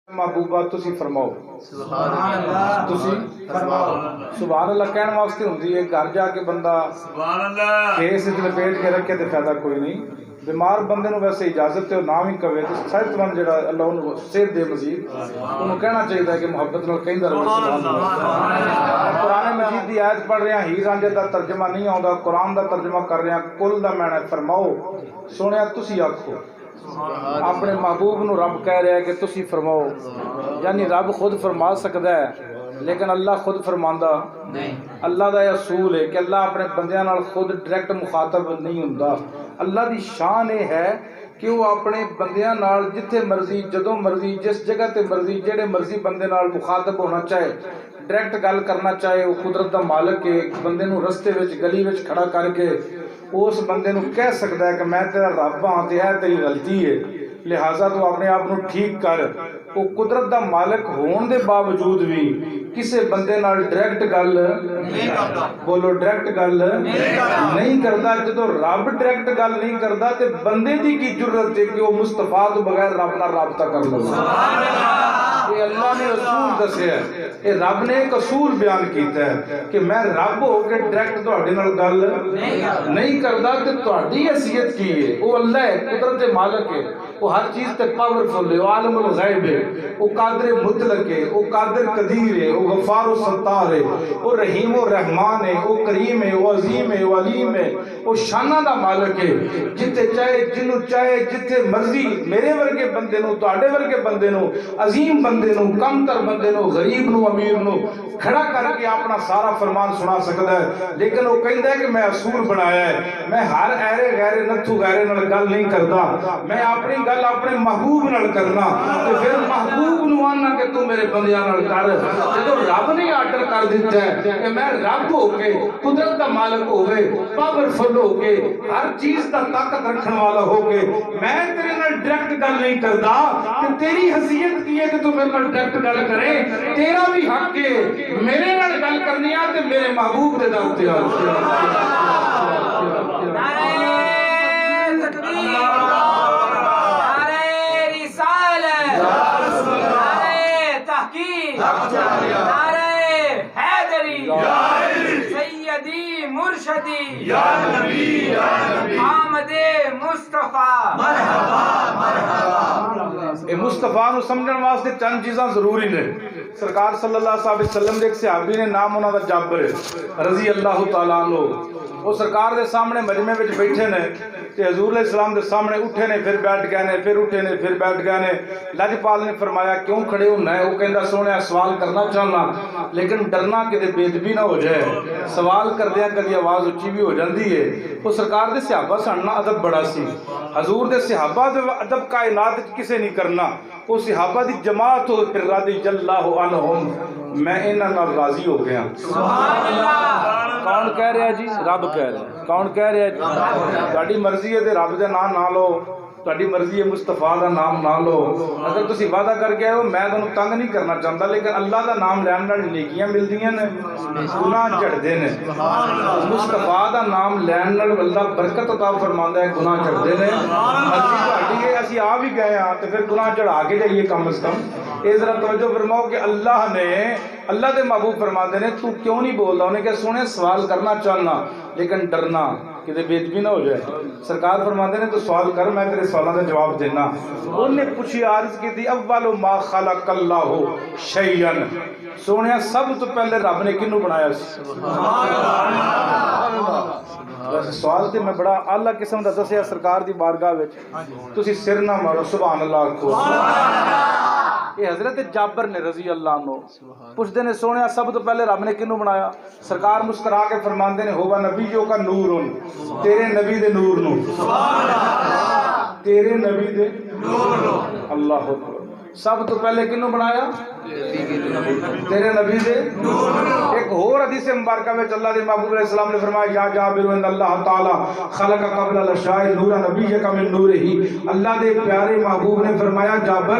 महबूबा तुसी फरमाओ तुसी सुभान अल्लाह कहने वास्ते हुंदी है। घर जाके बंदा केस लपेट के रखे तो फायदा कोई नहीं। बीमार बंदे नूं वैसे इजाजत है ना भी कवे तो सेहतमंद जिहड़ा अल्लाह उन्होंने सेहत दे मजीद उन्होंने कहना चाहिए कि मुहब्बत नाल कहंदा रहे सुभान अल्लाह। कुरान मजीद की आयत पढ़ रहा हीर रांझे का तर्जमा नहीं आता, कुरान का तर्जमा कर रहा। कुल का मैना फरमाओ सुनिया तुसी आखो। अपने महबूब नूं रब कह रहा है कि तुसी फरमाओ, यानी रब खुद फरमा सकता है लेकिन अल्लाह खुद फरमांदा नहीं। अल्लाह का यह असूल है कि अल्लाह अपने बंदियां नाल खुद डायरैक्ट मुखातब नहीं हुंदा। अल्लाह की शान यह है कि वो अपने बंदियां नाल जिथे मर्जी जदों मर्जी जिस जगह ते मर्जी जेड़े मर्जी बंदे नाल मुखातब होना चाहे, डायरैक्ट गल करना चाहे, वो कुदरत का मालिक है। बंदे नूं रस्ते विच गली विच खड़ा करके उस बंदे नूं कह सकता है कि मैं तेरा रब हाँ ते तेरी गलती है, लिहाजा तू अपने आप नूं ठीक कर। वो कुदरत का मालिक होने के बावजूद भी किसी बंदे नाल डायरैक्ट गल बोलो डायरैक्ट गल नहीं करता। जो रब डायरैक्ट गल नहीं करता तो बंदे की की जरूरत है कि वो मुस्तफा तो बगैर रब नाल राबता कर लो। ये अल्लाह ने असूल दसिया, ये रब ने एक असूल बयान किया है कि मैं रब होकर डायरैक्ट तुहाडे नाल गल नहीं करता। तो तुहाडी हैसियत की है? वो अल्लाह है, कुदरत के मालिक है, वो हर चीज तक पावरफुल है, वो आलमुल गैब है, वो कादिर मुतलक है, वो कादिर कदीर है, वो गफ्फार व सत्तार है, वो रहीम व रहमान है, वो करीम है, वो अजीम है, वो अलीम है, वो शाना दा मालिक है। जिथे चाहे जिन्हों चाहे जिथे मर्जी मेरे वर्गे बंदे नूं तुहाडे वर्गे बंदे नूं अजीम बंदे नूं कमतर बंदे नूं गरीब नूं अमीर नूं खड़ा करके अपना सारा फरमान सुना सकता है। लेकिन वो कहता है कि मैं असूल बनाया है, मैं हर ऐरे गैरे नथू गैरे नाल गल नहीं करता, मैं अपनी गल अपने महबूब नाल करना। तो फिर महबूब नूं आना कि तू मेरे बंदियां नाल कर। जो रब ने आर्डर कर दिता है कि मैं रब होके कुदरत का मालिक होवे, पावरफुल होके हर चीज का ताकत रखने वाला होके मैं तेरे नाल डायरेक्ट गल नहीं करता। कि तेरी हैसियत की है कि तू मेरे नाल डायरेक्ट गल करे? तेरा भी हक है मेरे नाल गल करनी है ते मेरे महबूब दे दर ते मुर्शदी या नबी आमदे मुस्तफा मरहबा मरहबा। ये मुस्तफा नूं समझण वास्ते चंद चीज़ां जरूरी ने। सरकार सल्लल्लाहु अलैहि वसल्लम दे एक सहाबी ने नाम उन्हां दा जाबर रजी अल्लाह तआला अन्हु, वो सरकार दे सामने मजमे विच बैठे ने ते हजूर अलैहिस्सलाम दे सामने उठे ने फिर बैठ गए ने, फिर उठे ने फिर बैठ गए ने। लजपाल ने फरमाया क्यों खड़े होना है? वो कहंदा सोहणिया सवाल करना चाहना लेकिन डरना किते बेदबी ना हो जाए, सवाल करदियां कदी आवाज़ उच्ची भी हो जाती है। वो सरकार दे सहाबा सन अदब बड़ा सी, हजूर दे सहाबा दे अदब कायनात किसे नहीं करना। वो सहाबा दी जमात हो फिर रज़ियल्लाहु अन्हुम, मैं इन्हां नाल राजी हो गया। कौन कह रहा जी? रब कह रहा है। कौन कह रहा जी? तुहाडी मर्जी है तो रब दे नाम ना लो, तुहाडी मर्जी है मुस्तफा का नाम ना लो। अगर तुसी वादा करके आए हो मैं तुहानू तंग नहीं करना चाहता, लेकिन अल्लाह का नाम लैन नाल नेकियां मिलदियां ने, गुनाह झड़दे ने। मुस्तफा का नाम लैन नाल अल्लाह बरकत अता फरमांदा है, गुनाह झड़दे ने। मर्जी तुहाडी है, असीं आ भी गए हां तो फिर गुनाह चढ़ा के जाइए कम से कम। ये जरा तवज्जो फरमाओ कि अल्लाह ने अल्लाह के महबूब फरमाते ने तू क्यों नहीं बोलता? उन्हें क्या सोने सवाल करना चाहना लेकिन डरना किते बेदबी ना हो जाए। सरकार फरमाते ने तो सवाल कर, मैं तेरे सवालों का जवाब देना। उन्हें पूछी अर्ज की थी अव्वलु मा खलक़ल्लाहु शैअन, सोनिया सब तो पहले रब ने किनू बनाया? सवाल तो मैं बड़ा आला किस्म का दसिया सरकार की बारगाह विच, तुसी सिर ना मारो सुभान अल्लाह आखो। ये हजरत जाबर ने रजी अल्लाह अन्हु पुछते ने सोनिया सब तो पहले रब ने किनू बनाया? सरकार मुस्कुरा के फरमाते ने होवा नबीयों का नूर उन, तेरे नबी दे नूर नू, तेरे नबी दे अल्लाह अकबर। सब तो पहले किनू बनाया? तेरे नबी दे। एक होर हदीस मुबारक में अल्लाह के महबूब अलैहि सलाम ने फरमाया या जाबिर इन अल्लाह ताला खलक कबल लशाय नूर नबीयक मिन नूरिही। अल्लाह के प्यारे महबूब ने फरमाया जाबर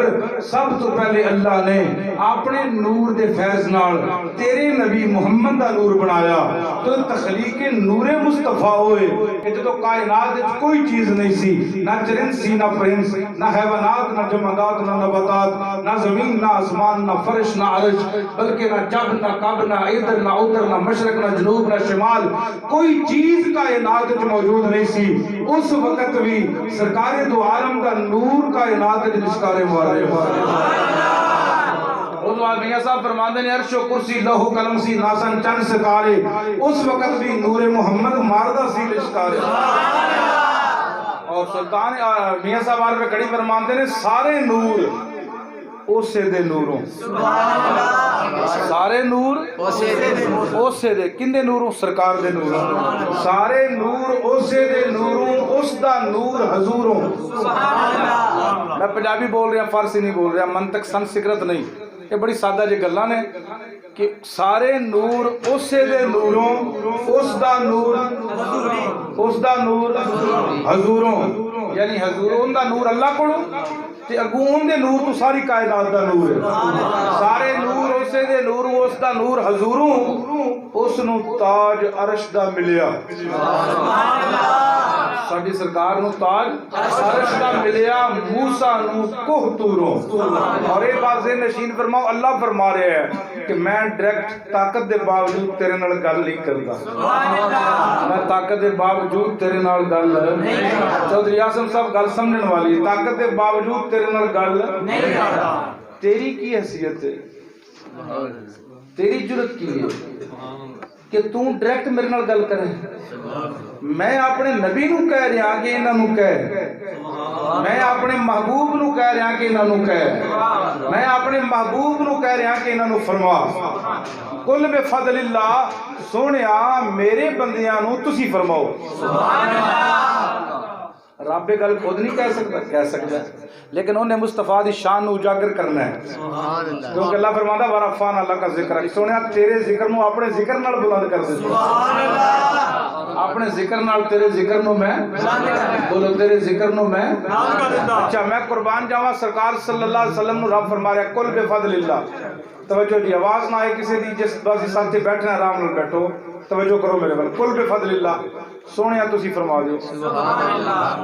सब तो पहले अल्लाह ने अपने नूर दे फैज नाल तेरे नबी मुहम्मद दा नूर बनाया। तो तखलीक नूरे मुस्तफा होए कि जो कायनात विच कोई चीज नहीं सी, ना चरिंद सी, ना परिंद, ना हैवानात, ना जमादात, ना नबातात, कायनात, ना जमीन ना आसमान ना फर्श ना अर्श, बल्कि ना जब ना कब ना इधर ना उधर ना मशरक ना जनूब ना शिमाल, कोई चीज कायनात च मौजूद नहीं सी। उस वक्त भी सरकारे दो आलम का नूर कायनात च निस्कारे मारे। उस बाद मियां साहब फरमाते हैं अर्श कुर्सी लौह कलम सी नासन चंद सितारे, उस वक्त भी नूरे मोहम्मद मारदा सी लिशकारे। और सुल्तान मियां साहब आर में कड़ी फरमाते हैं सारे नूर उसे दे नूरों, सारे नूर उसे दे किंदे नूरों, सरकार दे नूरों, सारे नूर उसे दे नूरों, उसदा नूर हजूरों। मैं पंजाबी बोल रहा, फारसी नहीं बोल रहा, मंतक संस्कृत नहीं, ये बड़ी सादा जी गल्लां ने कि सारे नूर उसे दे नूरों, उसदा नूर हजूरों, यानी हजूरों दा नूर अल्लाह कोलों ते अगों दे नूर तो सारी कायनात दा नूर है। सारे नूर उसे दे नूर, उसदा नूर हजूरों, उसनू ताज अर्श दा मिलिया। साडी सरकार नू ताज अर्श दा मिलिया, मूसा नू कोह तूरों। और एक बात से नशीन फरमाओ, अल्लाह फरमा रहा है कि मैं डायरेक्ट ताकत दे बावजूद तेरे नाल गल नहीं करदा, मैं ताकत दे बावजूद तेरे नाल गल नहीं करदा। चौधरी आसम साहब गल समझण वाली, ताकत दे बावजूद तेरे नाल गल नहीं करदा। तेरी की हैसियत है, तेरी जुरत की है कि तू डायरेक्ट मेरे नाल गल करे। मैं अपने नबी नू कह रहा कि इन्हां नू कह, मैं अपने महबूब नू कह रहा कि इन्हां नू कह, मैं अपने महबूब नू कह रहा कि इन्हां नू फरमा। कुल बिफज़लिल्लाह, सोहणिया मेरे बंदियां नू तुसी फरमाओ। रब गल खुद नहीं कह सकता, कह सकता है, लेकिन उन्हें मुस्तफा की शान उजागर करना है। क्योंकि अल्लाह फरमाता वरफ़अना लका ज़िक्र, सोनिया तेरे जिक्र नू अपने जिक्र नाल बुलंद कर दे, अपने जिक्र नाल तेरे जिक्र नू मैं बोलो, तेरे जिक्र नू मैं। अच्छा मैं कुर्बान जावा, सरकार सल्लल्लाहु अलैहि वसल्लम नू रब फरमा रहा कुल बिफज़लिल्लाह। तवज्जो जी, आवाज ना आए किसी दी, जिस बस साथ बैठना आराम नाल बैठो, तवज्जो करो मेरे वाल। कुल बिफज़लिल्लाह, सोहणिया तुसी फरमा दो।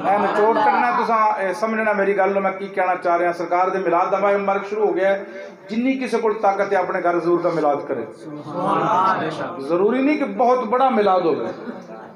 मैं निचोड़ करना, तुसा समझना मेरी गल मैं की कहना चाह रहा। सरकार दे मिलाद दा मुबारक शुरू हो गया है, जिन्नी किसी को ताकत है अपने घर जरूर का मिलाद करे। जरूरी नहीं कि बहुत बड़ा मिलाद हो,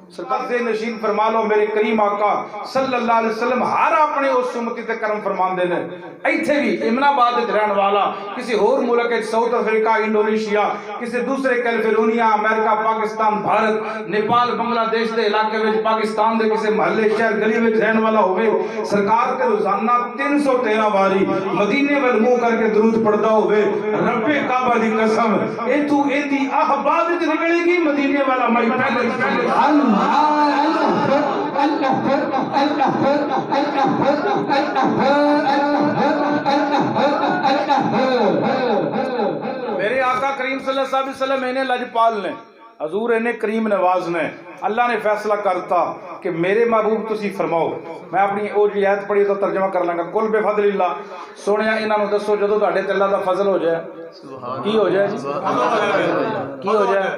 सरकार से नशीन फरमा लो मेरे करीम आका सल्लल्लाहु अलैहि वसल्लम हर अपने उस उम्मती ते करम फरमांदे ने। इत्थे भी इमनाबाद विच रहन वाला, किसी होर मुल्क विच साउथ अफ्रीका, इंडोनेशिया, किसी दूसरे कैलिफोर्निया, अमेरिका, पाकिस्तान, भारत, नेपाल, बांग्लादेश के इलाके में, पाकिस्तान के किसी महल्ले शहर गली में रहने वाला होवे, सरकार के रोजाना 313 बारी मदीने वाल मुंह करके दरूद पढ़ता होवे, रब्बे काबा दी कसम इथू एदी आहबाद विच निकलेगी मदीने वाला मई पहले। मेरे आका करीम सल्लल्लाहु अलैहि वसल्लम इन्हें लजपाल ने, हजूर इन्हें करीम नवाज ने, अल्लाह ने फैसला करता कि मेरे महबूब तुसी फरमाओ। मैं अपनी वो जी आयत पढ़ी तो तर्जमा कर लांगा। कुल बिफज़लिल्लाह, सोहणिया इन्हां नूं दसो जदों तुहाडे ते अल्लाह दा फजल हो जाए, की हो जाए, की हो जाए,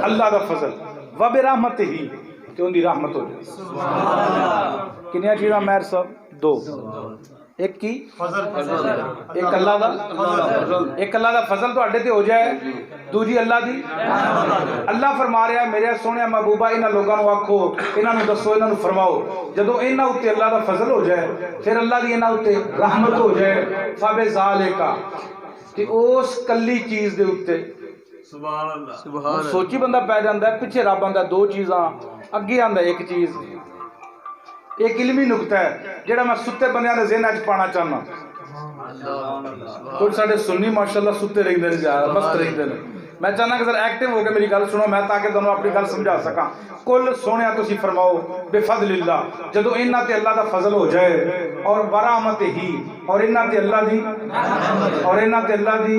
अल्लाह दा फजल व बिरहमत ही, ते उनकी रहमत हो जाए। किनिया चीज़ां महर साहब? दो, एक की एक अल्लाह दा, एक अल्लाह दा फजल तुहाडे ते हो जाए, दूजी अल्लाह दी। अल्लाह फरमा रहा मेरे सोहणे महबूबा इन्हां लोगों नूं आखो, इन्हां नूं दसो, इन्हां नूं फरमाओ जदों इन्हां उत्ते अल्लाह दा फजल हो जाए, फिर अल्लाह दी इन्हां उत्ते रहमत हो जाए, फबिज़ालिका, ते उस कल्ली चीज दे उत्ते सुभान अल्लाह सोची बंदा पै जाता है, पिछे रब आंदा दो चीज़ां, अगे आंदा एक चीज़। एक इलमी नुकता है जिहड़ा मैं सुते बंदियां दे ज़हन च पाना चाहना। कुछ साडे सुन्नी माशाअल्लाह सुते रहिंदे ने, मस्त रहिंदे ने। मैं चाहना कि सर एक्टिव होकर मेरी गल सुनो, मैं ताकि तुहानूं अपनी गल समझा सकां। कुल सोहणिया तुसीं फरमाओ बेफज़लिल्लाह, जदों इन्हां ते अल्लाह दा फजल हो जाए, और बरामत ही, और इन्हां ते अल्लाह दी, और इन्हां ते अल्लाह दी,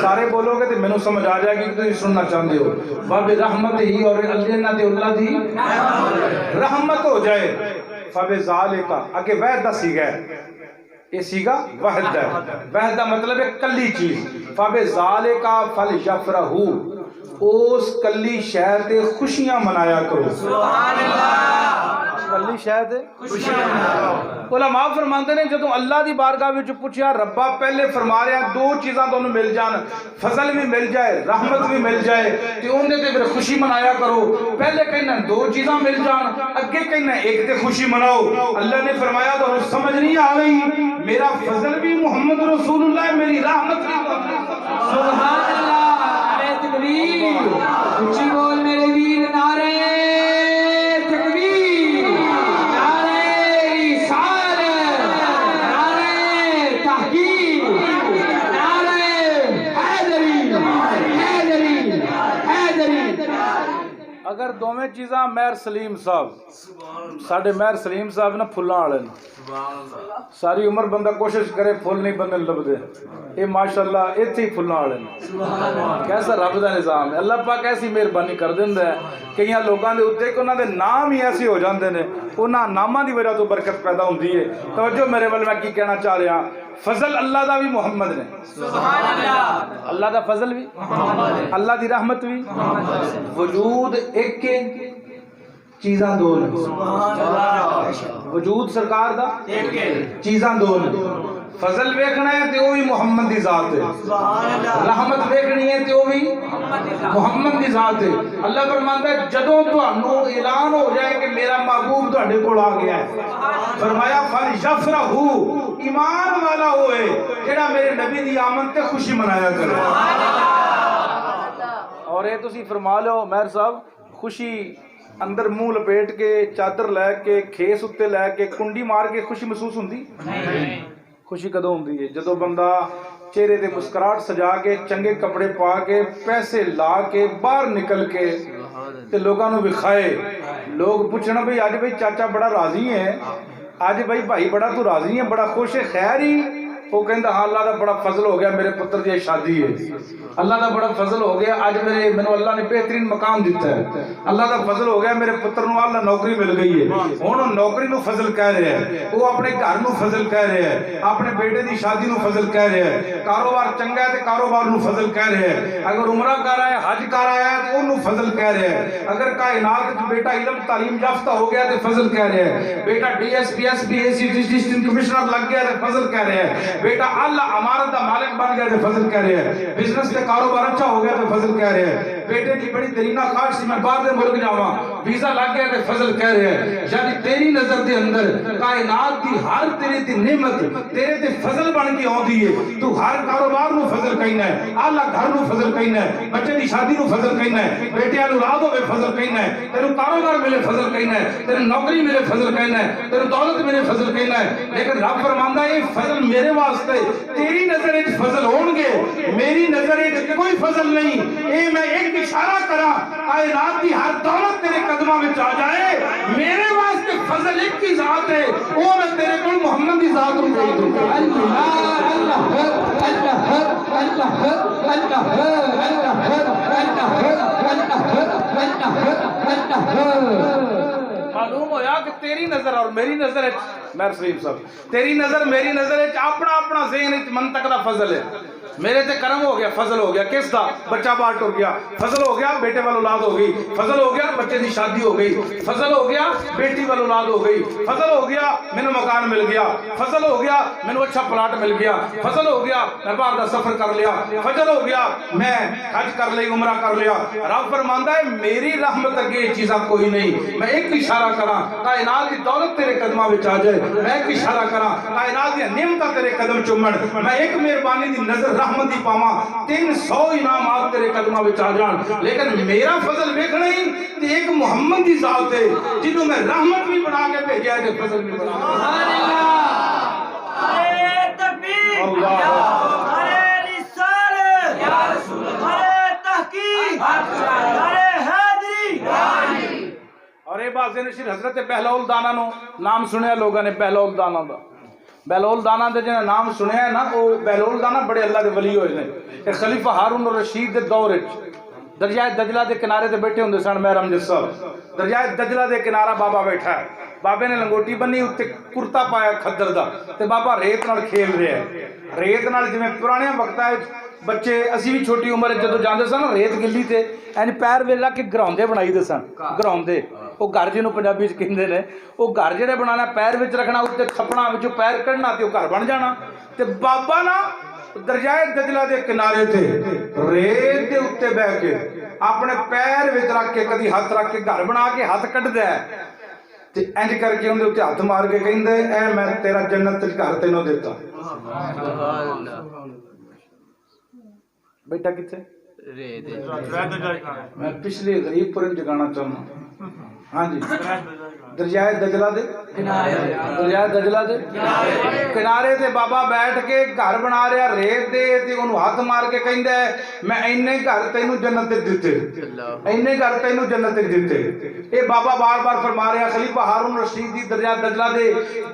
सारे बोलोगे तो मैनूं समझ आ जाएगी कि तुसीं सुनना चाहते हो। व बिरहमत ही, और इन्हां ते अल्लाह दी रहमत हो जाए, फबिज़ालिका, आगे वहद दा सीगा है, ये सीगा वहद है। वहद का मतलब है कली चीज। फबिज़ालिका फलयफ़रहू, उस कली शहर ते खुशियां मनाया करो। सुभान अल्लाह, कली शायद उलमा फरमाते ने जो अल्लाह की बारगाह में पूछा रब्बा पहले फरमा रहा दो चीज़ां तुहानू मिल जान फजल भी मिल जाए रहमत भी मिल जाए तो उन्हें ते फिर खुशी मनाया करो। पहले कहना दो चीज़ां मिल जान अगे कहना एक ते खुशी मनाओ। अल्लाह ने फरमाया तो समझ नहीं आ रही मेरा फजल भी मोहम्मद रसूलुल्लाह मेरी रहमत भी सुभान अल्लाह नारे तकबीर ऊंची बोल मेरे वीर नारे तकबीर नारे रिसालत नारे तहकीक नारे हैदरी हैदरी हैदरी। अगर दोवें चीज़ां महर सलीम साहब साढ़े महर सलीम साहब ना फुल्लां वाले ने सारी उम्र बंदा कोशिश करे फुल नहीं बंदे लभदे ये माशाअल्लाह इत्थे ही फुल्लां वाले ने। कैसा रब दा निज़ाम है अल्लाह पाक ऐसी मेहरबानी कर दिंदा है कई लोगों के उत्ते कि उन्होंने नाम ही ऐसे हो जाते हैं उन्होंने नामां की वजह तो बरकत पैदा होती है। तवज्जो मेरे वाल मैं की कहना चाह रहा फजल अल्लाह का भी मुहम्मद ने अल्लाह का फजल भी अल्लाह की रहमत भी वजूद एक चीज़ां दो ने वजूद सरकार का चीज़ां दो ने फजल वेखना है तो भी मुहम्मद की जात है रहमत वेखनी है तो भी मुहम्मद की जात है। अल्लाह फरमाता है जदों तुहानू ऐलान हो जाए कि मेरा महबूब तुहाडे कोल आ गया है फरमाया फल यफरहू ईमान वाला होए जेड़ा मेरे नबी दी आमद ते खुशी मनाया करे। और ये तुसी फरमा लो महर साहब खुशी अंदर मुंह लपेट के चादर लैके खेस उत्ते लैके कुंडी मार के खुशी महसूस होंदी खुशी कदों होंदी है जदों बंदा चेहरे ते मुस्कुराहट सजा के चंगे कपड़े पा के पैसे ला के बाहर निकल के ते लोगों को विखाए लोग पूछना भाई अज भाई चाचा बड़ा राजी है अज भाई भाई बड़ा तू राजी है बड़ा खुश है खैर ही वो कहता हाँ अल्लाह का बड़ा फजल हो गया मेरे पुत्र की शादी है अल्लाह का बड़ा फजल हो गया अज मेरे मैंने अल्लाह ने बेहतरीन मकाम दिता है अल्लाह का फजल हो गया मेरे पुत्र को अल्लाह नौकरी मिल गई है हुण नौकरी को फजल कह रहा है वो अपने घर को फजल कह रहा है अपने बेटे की शादी को फजल कह रहा है कारोबार चंगा है तो कारोबार को फजल कह रहा है अगर उमरा कर रहा है हज कर आया है तो उन्होंने फजल कह रहा है अगर कायनात बेटा इलम तालीम याफ्ता हो गया तो फजल कह रहा है बेटा DSP SP AC district commissioner लग गया तो फजल कह रहा है बेटा अल्लाह अमारत का मालिक बन गया तो फजल कह रहे हैं बिजनेस का कारोबार अच्छा हो गया तो फजल कह रहे हैं बेटे की बड़ी तरीना ख्वाहिश सी मैं बाहर दे मुल्क जावा वीजा लग गया तो फजल कह रहे हैं यानी तेरी नजर के अंदर कायनात की हर तेरे दी नेमत तेरे ते फजल बन के आउंदी है तू हर कारोबार नु फजल कहना है अल्लाह घर नु फजल कहना है बच्चे की शादी नु फजल कहना है बेटियां नु औलाद होवे फजल कहना है तेरे कारोबार मिले फजल कहना है तेरे नौकरी मिले फजल कहना है तेरे दौलत मिले फजल कहना है लेकिन रब फरमांदा है ये फजल मेरे वास्ते तेरी नजर विच फजल होणगे मेरी नजर विच कोई फजल नहीं ये मैं एक इशारा करा कायनात की हर दौलत तेरे कदमां विच आ जाए मेरे वास्ते फजल एक की जात है वो मैं तेरे को मोहम्मद की जात नूं दे दूंगा। अल्लाह अल्लाह अल्लाह अल्लाह अल्लाह मालूम होया कि तेरी नजर और मेरी नजर महर सलीम साहब तेरी नजर मेरी नजर अपना अपना ज़हन मंतक का फजल है मेरे ते करम हो गया फजल हो गया किस दा बच्चा बाहर टुर गया फजल हो गया बेटे वाल औलाद हो गई फजल हो गया बच्चे की शादी हो गई फजल हो गया बेटी वाल औलाद हो गई फजल हो गया मैंने मकान मिल गया फजल हो गया मैंने अच्छा प्लाट मिल गया फजल हो गया मैं बाहर का सफर कर लिया फजल हो गया मैं हज कर ली उमरा कर लिया। रब फरमांदा है मेरी रहमत अगे चीज़ा कोई नहीं मैं एक इशारा करा कायनात की दौलत तेरे कदमां विच आ जाए मैं एक इशारा करा कायनात दी नेमतां तेरे कदम चुमण मैं एक मेहरबानी दी नजर रहमत दी पावां 300 इनामात तेरे कदमां विच आ जाण लेकिन मेरा फजल वेखना ही ते एक मुहम्मद दी जात है जिन्हों मैं रहमत भी बना के भेजा है ते फजल भी बना सुभान अल्लाह अरे तकबीर अरे रिसालत या रसूल अल्लाह अरे तहकीक अरे हैदरी और ये बात नशीर हजरत बहलौल दाना नो नाम सुनिया लोगों ने बहलौल दाना दा बहलौल दाना दे जिन्हें नाम सुनिया है ना वो बहलौल दाना बड़े अल्लाह के वली होए ने खलीफा हारून रशीद दे दौर दरियाए दजला के किनारे ते बैठे होंगे सन महर अमजद साहब दरियाए दजला के किनारा बाबा बैठा है बाबे ने लंगोटी बनी उत्ते कुर्ता पाया खद्दर दा ते बाबा रेत नाल खेल रहा है रेत नाल जिवें पुराने वक्तां बच्चे असी भी छोटी उम्र जो जाते सन रेत गिल्ली ते पैर वेला के घरौंदे बनाई दे सन घरौंदे वो घर जिन्हों पंजाबी च कहते हैं, वो घर जिहड़े बनाना पैर विच रखना, उत्ते थप्पड़ा विचों पैर कढ़ना ते घर बन जाना। ते बाबा ना दरियाए दजला के किनारे थे रेत के उत्ते बह के अपने पैर विच रख के कदी हथ रख के घर बना के हथ कढ़दा है ते इंज करके उहदे उत्ते हथ मार के कहंदे ऐ मैं तेरा जन्नत च घर तैनूं देता। बेटा किथे मैं पिछले गरीब पर जगाना चाहना। हाँ जी, दरियाए दजला दे दरियाए दजला दे किनारे ते बाबा बैठ के घर बना रहा रेत दे ते उन्होंने हाथ मार के कहंदा है मैं इन्ने घर तैनूं जन्नत दिते, इन्ने घर तैनूं जन्नत दिते। ये बाबा बार बार फरमा रहा खलीफा हारून रशीद दी दरिया दजला दे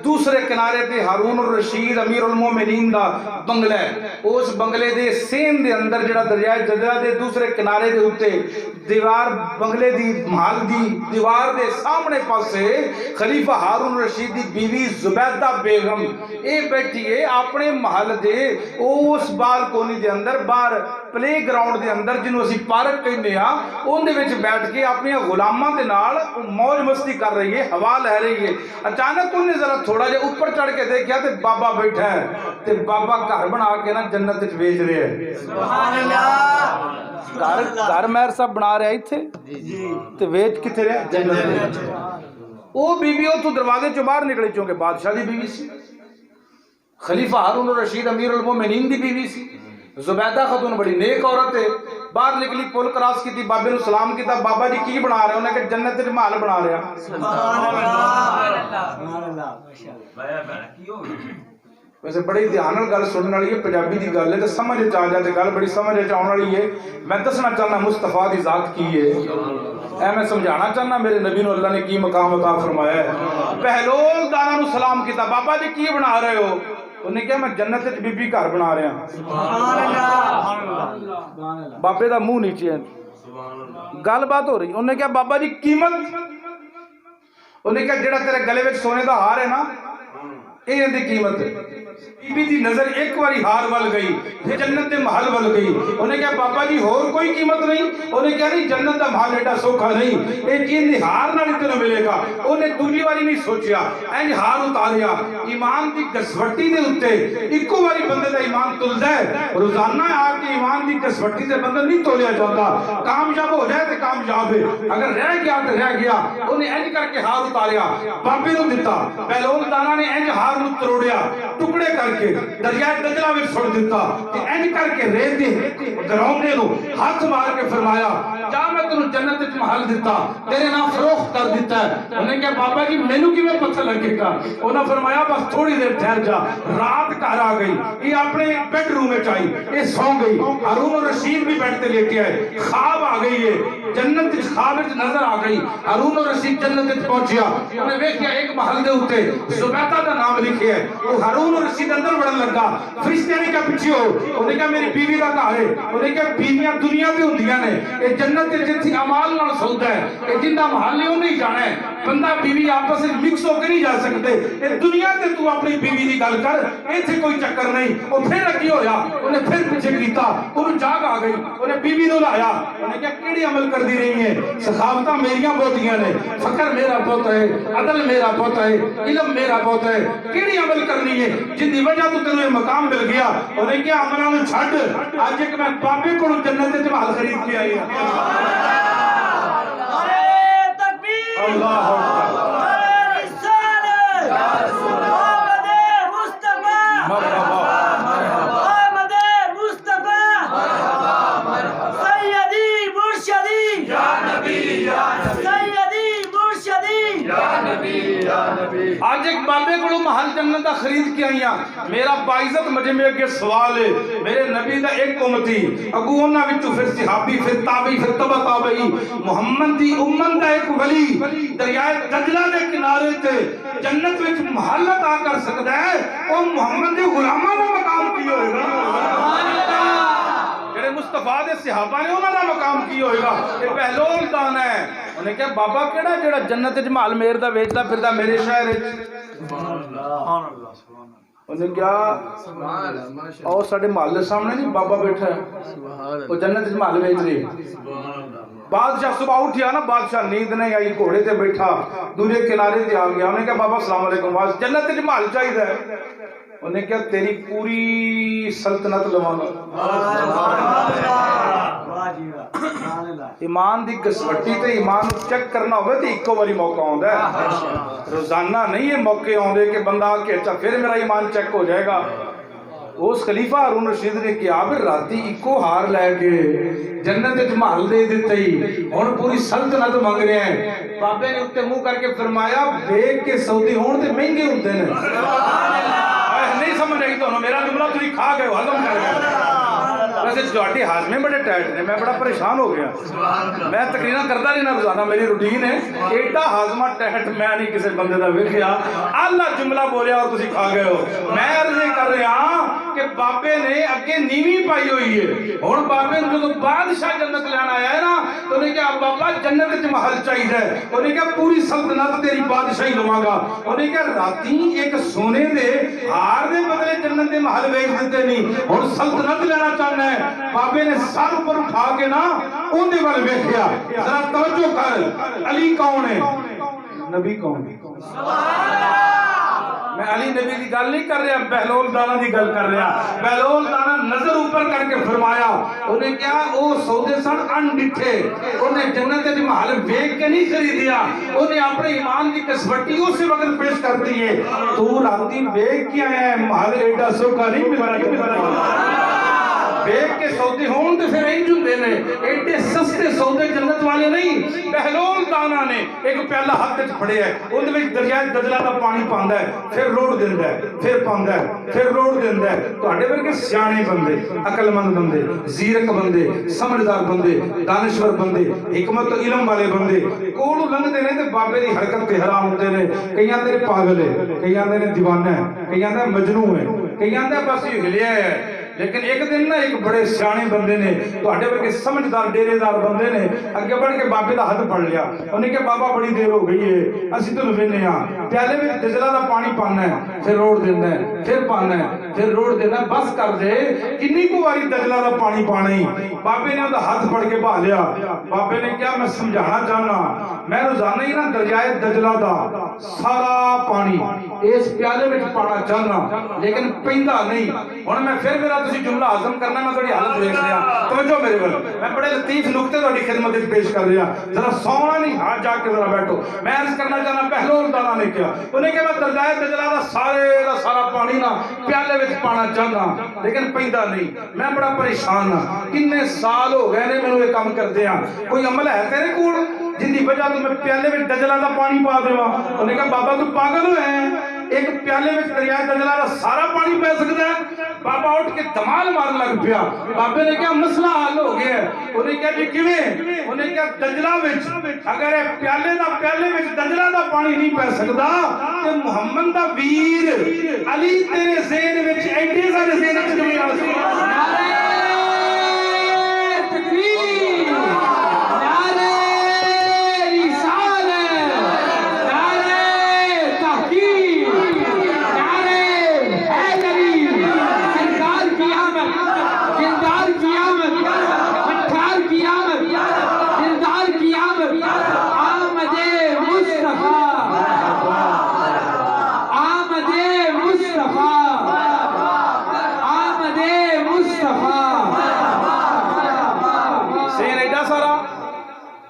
दूसरे किनारे ते हारून रशीद अमीरुल मोमिनीन दा बंगला है। उस बंगले दे सेम दे अंदर जिहड़ा दरियाए दजला दे दूसरे किनारे दे उत्ते दीवार बंगले दी महल दी दीवार दे सामने पासे खलीफा हारून रशीद दी बीवी जुबैदा बेगम ये बैठी है अपने महल दे उस बालकोनी दे अंदर बाहर प्ले ग्राउंड दे अंदर जिन्हों असीं पार्क कहने आ उहदे विच बैठ के अपने गुलामां दे नाल मौज मस्ती कर रही है, हवा लै रही है। अचानक उन्हें जरा थोड़ा जिहा ऊपर चढ़ के देखा तो बाबा बैठा है ते बाबा घर बना के ना जन्नत विच बेच रहा है। सुभान अल्लाह। घर महर साहब बना रहा इत्थे ते वेच किथे रहा जन्नत। वो बीवी उतो दरवाजे चों बाहर निकली क्योंकि बादशाह दी बीवी सी, खलीफा हारून रशीद अमीरुल मोमिनीन दी बीवी सी। जुबैदा खातून बड़ी नेक औरत है, बाहर निकली पुल क्रॉस की बाबे नूं सलाम किया, बाबा जी की बना रहे? उन्हें कहा जन्नत विच महल बना रहा। वैसे बड़ी ध्यान नाल गल सुनने वाली है, पंजाबी की गल है तो समझ आ जाए, गल बड़ी समझ आने वाली है। मैं दसना चाहना मुस्तफा की जात की है, ऐ मैं समझाना चाहना मेरे नबी नूं अल्लाह ने की मकाम अता फरमाया है। पहलोल दाना नूं सलाम किया, बाबा जी की बना रहे हो? उन्हें कहा मैं जन्नत विच बीबी घर बना रहा। बाबे का मुंह नीचे है, गलबात हो रही। उन्हें कहा बाबा जी कीमत? उन्हें कहा जेड़ा तेरे गले में सोने का हार है ना ये कीमत है। बीबी की नजर एक बारी हार वल गई, फिर जन्नत के महल वल गई। उन्हें कहा बाबा जी होर कोई कीमत नहीं? उन्हें कहा नहीं जन्नत का महल एडा सौखा नहीं, ये चीज हार नाल तेन मिलेगा। उन्हें दूसरी बारी नहीं सोचा, इंज हार उतारिया। ईमान की कसवट्टी के उत्ते इको बारी बंदे का ईमान तुलदा है, रोजाना आके ईमान की कसवट्टी से बंदा नहीं तोलिया जाता। कामयाब हो जाए तो कामयाब है, अगर रह गया तो रह गया। उन्हें इंज करके हार उतारिया, बाबे नूं दिता। पहलोल दाना ने इंज हार नूं तरोड़िया, टुकड़े करके दरियाए दजला में छोड़ दिता। इंज करके रेत दे दरौंदे नूं हाथ मार के फरमाया जा मैं तेनूं जन्नत विच महल दिता, तेरे नाम फरोख्त कर दिता है। उन्हें कहा बाबा जी मैनू किवें पता लगेगा? उन्हें फरमाया बस थोड़ी देर ठहर जा। रात घर आ गई, ये अपने बेडरूम में आई, ये सौ गई। हारून रशीद भी बेड ते लेटे आए, ख्वाब आ गई है, जन्नत ख्वाब विच नजर आ गई। हारून रशीद जन्नत विच पहुंचिया, उन्हें वेखिया एक महल दे उत्ते जुबैदा दा नाम लिखे है। वो हारून रशीद अंदर बढ़न लगा, फरिश्ते ने कहा पीछे हो। उन्हें कहा मेरी बीवी का घर है। उन्हें कहा बीवियां दुनिया ते हुंदियां ने, ये जन्नत दे जिथे अमाल नाल सौदा है, ये जिंदा महल नहीं नहीं जाना है। बंदा बीवी आपस में मिक्स होकर नहीं जा सकते। ये दुनिया ते तू अपनी बीवी की गल कर, इत्थे कोई चक्कर नहीं। वो फिर अगे होया, उन्हें फिर पीछे कीता, उन्हें जाग आ गई। उन्हें बीवी नूं लाया, उन्हें कहा किहड़ी अमल करदी रही है? सखावतां मेरियां बहुतियां ने, फकर मेरा पुत है, अदल मेरा पुत है, इल्म मेरा पुत है, किहड़ी अमल करनी है जिंदी वजह तो तेनों मकाम मिल गया? उन्हें कहा अमलों नूं छड्ड, अज एक मैं बाबे कोलों जन्नत विच महल खरीद के आई हां। अल्लाह आज एक बाबे को महल जन्नत का खरीद के आई हां। मेरा बाइज्जत मजमे अगे सवाल है, मेरे नबी का एक उम्मती अगू उन्हां विचों फिर सहाबी फिर ताबी फिर तबा ताबई मुहम्मद दी उम्मत का एक वली दरियाए दजला के किनारे ते जन्नत विच महल अता कर सकदा है। ओ मुहम्मद दे गुलामां दा मकाम की होएगा? सुभान अल्लाह। जेड़े मुस्तफा दे सहाबा ने उन्हां दा मकाम की होएगा? ये पहलोल दान है। उन्हें कहा बाबा केड़ा जेड़ा जन्नत विच महल मेर दा वेचदा फिरदा मेरे शहर विच? उन्हें क्या और साडे महल सामने नहीं बाबा बैठा है, वो जन्नत विच महल बेच रहे। बादशाह सुबह उठिया ना, बादशाह नींद नहीं आई, घोड़े से बैठा दूसरे किनारे से आ गया। उन्हें कहा बाबा सलाम अलैकुम, जन्नत च महल चाहिए। उन्हें कहा तेरी पूरी सल्तनत लवांगा। ईमान की कसवट्टी ते ईमान चेक करना हो तो इको बारी मौका आता है, रोजाना नहीं ये मौके आते कि बंदा आके अच्छा फिर मेरा ईमान चेक हो जाएगा। उस खलीफा हारून रशीद ने कहा भी राती इको हार लैके जन्नत महल दे दिते ही हुण पूरी सल्तनत मंग रहे हैं। बाबे ने उत्ते मुंह करके फरमाया वेख के सौदी होण ते महंगे हुंदे ने। नहीं समझ आई तो मेरा जुमला तुम खा गए, हजम कर गए। वैसे ਤੁਹਾਡੇ हाजमे बड़े टाइट ने, मैं बड़ा परेशान हो गया। मैं तकरीर करता नहीं ना, रोजाना मेरी रूटीन है। एडा हाजमा टाइट मैं नहीं किसी बंदे का वेखिया। आला जुमला बोलिया और तुम खा गए हो। मैं अर्ज कर रहा कि बाबे ने अगे नीवी पाई हुई है। हुण बाबे ने जो बादशाह जन्नत लैन आया है ना, तो उन्हें कहा बाबा जन्नत च महल चाहिए। उन्हें कहा पूरी सल्तनत तेरी बादशाही लवांगा। उन्हें कहा राती एक सोने दे हार दे बदले जन्नत के महल वेच दिते नहीं, हुण सल्तनत लेना चाहना है। बाबे ने सर ऊपर उठा के ना उन्हें वाल वेख्या। जरा तवज्जो कर, अली कौन है? नबी कौन है? मैं अली नबी की गल नहीं कर रहा, बहलोल दाना की गल कर रहा। बहलोल दाना नजर ऊपर करके फरमाया, उन्हें क्या वो सौदे सन अनडिठे। उन्हें जन्नत के महल वेख के नहीं खरीदिया, उन्हें अपने ईमान की कसवट्टी उसी वक्त पेश कर दी है। तू राती वेख के आया है, महल एडा सौखा नहीं मिला। वेख के सौदे होण ते फिर इंज हुंदे ने, एडे सस्ते सौदे जन्नत वाले नहीं। बहलोल दाना ने एक प्याला हाथ च फड़िया, उहदे विच दरिया दजला दा पानी पांदा है, फिर रोड़ दिंदा है, फिर पांदा है, फिर रोड़ दिंदा है। तुहाडे वर्गे सियाणे बंदे, अकलमंद बंदे, जीरक बंदे, समझदार बंदे, दानिश्वर बंदे, हिकमत इलम वाले बंदे कोल लंघदे ने ते बाबे दी हरकत ते हैरान होंदे ने। कईयां दे पागल है, कईयां दे दीवाना है, कईयां दा मजनू है, कईयां दा बस हिलिया है। लेकिन एक दिन ना एक बड़े सियाने बंदे ने, तुहाडे वर्गे समझदार डेरेदार बंदे ने अगे बढ़ के बाबे का हाथ फड़ लिया। उन्हें कहा बाबा बड़ी देर हो गई है, असीं तो वेने हां, प्याले में दजला का पानी पाना है, फिर रोड़ देना है, फिर पाना है, फिर रोड़ देना, बस कर दे। किन्नी को वारी दजला का पानी पाना ही। बाबे ने उसका हाथ फड़ के बहा लिया। बाबे ने क्या मैं समझाना चाहना, मैं रोजाना ही ना दरियाए दजला का सारा पानी इस प्याले में पाना चाहना, लेकिन पींदा नहीं। हुण मैं फिर मेरा जुमला हाजम करना, मैं थोड़ी हालत देख रहा। तवज्जो मेरे वाल, मैं बड़े लतीफ नुक्ते थोड़ी खिदमत में पेश कर रहा। जरा सोना नहीं, हाथ जाके जरा बैठो। मैं अर्ज करना चाहना, बहलोल दाना ने क्या, उन्हें कहा मैं दरियाए दजला का सारा पानी ना प्याले में पाना चाहना, लेकिन पींदा नहीं। मैं बड़ा परेशान हाँ, किन्ने साल हो गए ने मैनू ये काम करदे आ। कोई अमल है तेरे कोल जिंदी वजह तो मैं प्याले में दजला का पानी पा देवा? उन्हें कहा बाबा तू पागल है, एक प्याले में दरिया दजला का सारा पानी पै सकता है? बाबा उठ के धमाल मारन लग पिया। बाबे ने क्या मसला हल हो गया? उन्हें क्या जी किवें? उन्हें क्या दजला विच अगर प्याले में दजला का पानी नहीं पै सकता तो मुहम्मद दा वीर अली तेरे ज़हन विच एडे सारे ज़हन विच नहीं आ सकता।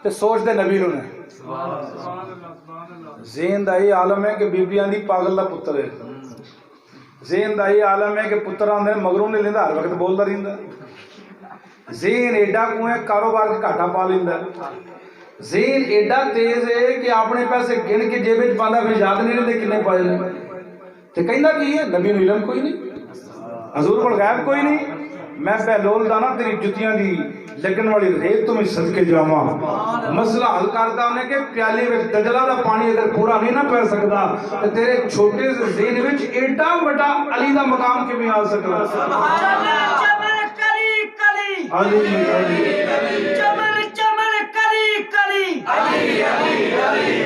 ते सोचते नबी ने ज़ेन दा ये आलम है कि बीबियां दी पागल दा पुत्र है। ज़ेन दा ये आलम है कि पुत्र आंदे मगरों नहीं लेंदा, हर वक्त बोलता रहिंदा। ज़ेन एडा कुएं कारोबार च घाटा पा लेंदा। ज़ेन एडा तेज है कि अपने पैसे गिन के जेब च पांदा, फिर याद नहीं रहंदे किन्ने पाए ने। ते कहंदा की है नबी नूं इलम कोई नहीं, हजूर कोल गैब कोई नहीं। मैं बहलोल दाना तेरी जुतियां दी लगन वाली रेत तो मैं सदके जावा। मसला हल करता उन्हें कि प्याले में दजला का पानी अगर पूरा नहीं ना पै सकता तो तेरे छोटे से ज़हन विच एडा बड़ा अली दा मकाम किवें आ सकदा? अली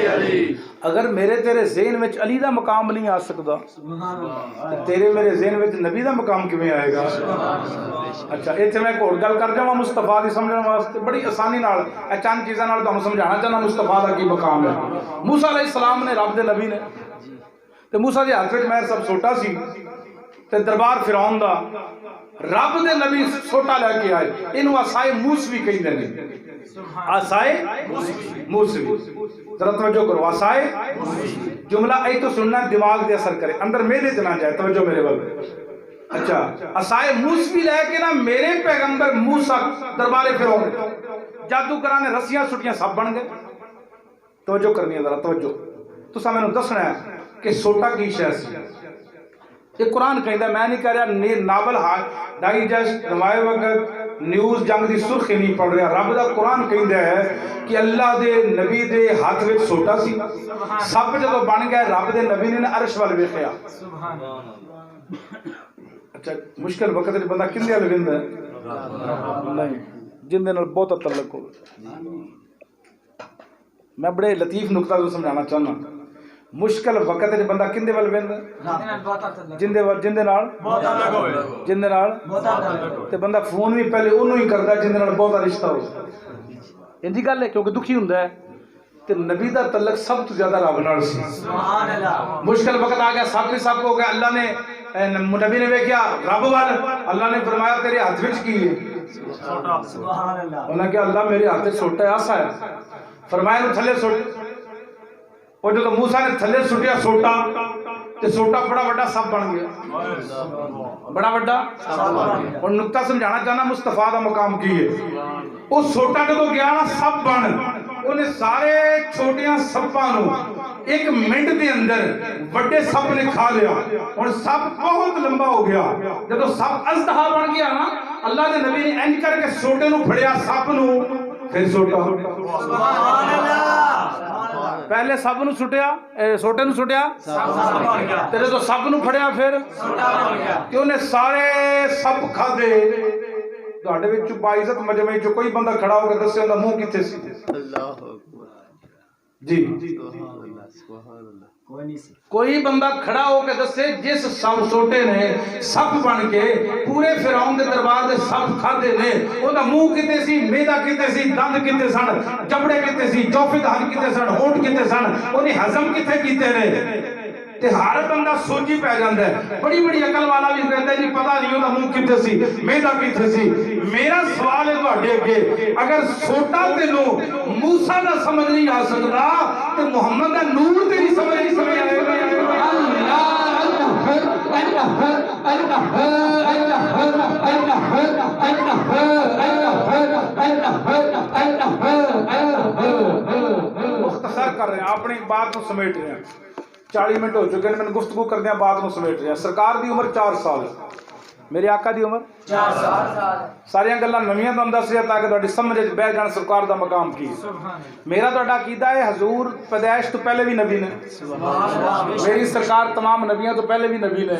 अली अगर मेरे तेरे ज़हन में अली का मकाम नहीं आ सकता तो तेरे मेरे ज़हन में नबी का मकाम किवें आएगा। अच्छा इत्थे मैं एक होर गल कर जावां मुस्तफा की समझने वास्ते बड़ी आसानी नाल चंद चीज़ां नाल तुहानूं समझाना चाहना मुस्तफा का की मकाम है। मूसा अलैहिस्सलाम ने रब दे नबी ने ते मूसा दे हाथ में महर सब सोटा सी ते दरबार फिरौन दा रब दे नबी सोटा लैके आए। इनू असाए मूसवी कहंदे ने। असाए मूसवी जरा तवज्जो करो। असाए जुमला ऐ तो सुनना दिमाग दे असर करे अंदर मेरे च ना जाए। तवज्जो मेरे वाल। अच्छा असाए मूसवी लैके ना मेरे पैगंबर मूसा दरबारे फिरौन जादूगरां ने रस्सियां सुटियां सब बन गए। तवज्जो करनी है जरा तवज्जो। तुसां मैनूं दसना है कि सोटा की शै सी। ये कुरान कहता मैं नहीं कह रहा नावल डाइजेस्ट रवाए वक्त न्यूज़ जंग की सुर्खी नहीं पढ़ रहा। रब का कुरान कहता है कि अल्लाह के नबी के हाथ में सोटा सी सप जो बन गया रब के नबी ने अरश वाल वेखिया। अच्छा मुश्किल वक्त बंदा किंदे वाल वेंदा नहीं जिंदे नाल बहुत तल्लक हो। मैं बड़े लतीफ नुकता तो समझाना चाहना। मुश्किल वक्त बंदा किंदे वाल वेंदा जिंदे नाल ते बंदा फोन भी पहले उन्होंने ही करता जिंदे नाल बहुता रिश्ता हो। इंजी गल है क्योंकि दुखी हुंदा है ते नबी दा तल्लक सब तो ज्यादा रब नाल सी। सुभान अल्लाह। मुश्किल वक्त आ गया सब के सब हो गया। अल्लाह ने नबी ने वेख्या रब वाल अल्लाह ने फरमाया तेरे हाथ विच की है सोटा। सुभान अल्लाह। उन्हें कहा अल्लाह मेरे हाथ में सोटा आसा है। फरमाया थले सुट। और जो मूसा ने थले सुटिया सोटा ते सोटा बड़ा बड़ा सब बन गया। बड़ा बड़ा और नुकता समझाना चाहना मुस्तफा का मकाम की है। वो सोटा जो गया ना सब बन उन्हें सारे छोटिया सप्पां एक मिनट के अंदर बड़े सप ने खा लिया और सप बहुत लंबा हो गया। जब सप अजदहा बन गया ना अल्लाह के नबी ने इंज करके सोटे नूं फड़िया सप नूं फिर सोटा। पहले सब नूं सुटिया सोटे नूं सुटिया तेरे तो सब नूं फड़िया फिर कि उन्हें सारे सप खाधे। तुहाडे विच बाइज्जत मजमे च कोई बंदा खड़ा होकर दस्से उहदा मुंह कित्थे सी। जी कोई बंदा खड़ा होकर दसे जिस सब सोटे ने सप बन के पूरे फिरौन के दरबार से सप खाधे ने ओदा मुंह किते सी मेदा किते सी दंद किते सन चमड़े किते सी चौफे दहन किते सन होंठ किते सन ओने हजम किथे कीते ने ते हर बंदा सोची पै जांदा है। बड़ी बड़ी अकल वाला भी कहता है जी पता नहीं ओदा मुंह किथे सी मेदा किथे सी। मेरा सवाल है तुहाडे अगे अगर सोटा तेनू मूसा दा समझ नहीं आ सकदा ते मुहम्मद दा नूर तेरी समझ नहीं समझ आएगा। मुख्तसर कर रहे हैं अपनी बात को समेट रहे हैं। 40 मिनट हो चुके हैं मैंने गुफ्तगू करदे बात को समेट रहे हैं। सरकार की उम्र 4 साल मेरे आका की उम्र 4 साल सारिया गल्लां नवीं तुहानूं दस दिया ताकि तुहाडी समझ च बह जाण सरकार दा मकाम की। मेरा तुहाडा अकीदा है हजूर पैदाइश तो पहले भी नबी ने। मेरी सरकार तमाम नबियों तो पहले भी नबी ने।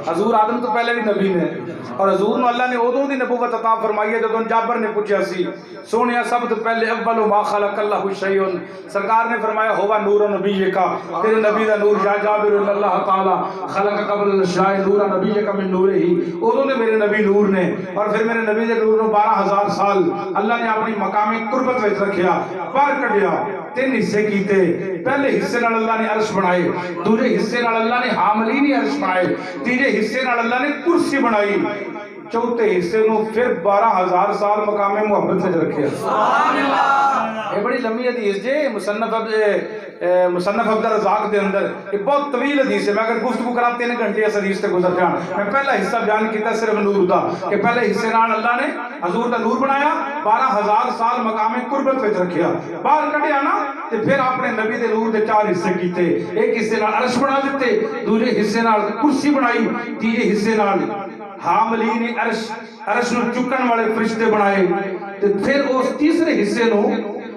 हजूर आदम तो पहले भी नबी ने और हजूर नूं अल्लाह ने उदों दी नबूवत अता फरमाई है जदों जाबर ने पूछा सी सोनिया सब तो पहले अव्वल मा खलक़ल्लाहु शैउन। सरकार ने फरमाया होवा नूर नबीका तेरे नबी दा नूर या जाबिर अल्लाह ताला खलक़ कबल शाय नूर नबीका मिन नूरिही। उदों ने मेरे नबी नूर ने और फिर मेरे नबी दे नूर नूं 12000 साल अल्लाह ने अपनी मकामी कुर्बत विच रखिया बाहर कढिया। 3 हिस्से कीते। पहले हिस्से नाल अल्लाह ने अर्श बनाए दूजे हिस्से नाल अल्लाह ने हामलीनी अर्श बनाए तीजे हिस्से नाल अल्लाह ने कुर्सी बनाई चौथे हिस्से नूं फिर 12000 साल मकामे मुहब्बत विच रखिया। सुभान अल्लाह। ये बड़ी लंबी हदीस जे मुसन्नफ अब्दुल रज़ाक के अंदर ये बहुत तवील हदीस है। मैं अगर गुफ्तगू करा 3 घंटे इस हदीस से गुजर जान। मैं पहला हिस्सा बयान किया सिर्फ नूर का कि पहले हिस्से नाल अल्लाह ने हजूर का नूर बनाया 12000 साल मकामे कुर्बत विच रखिया बाहर कढ़िया ना ते फिर अपने नबी दे नूर दे 4 हिस्से कीते। एक हिस्से नाल अर्श बना दिते दूजे हिस्से नाल कुर्सी बनाई तीजे हिस्से नाल हामलीन अर्श नूं चुकन वाले फरिश्ते बनाए ते फिर उस तीसरे हिस्से नूं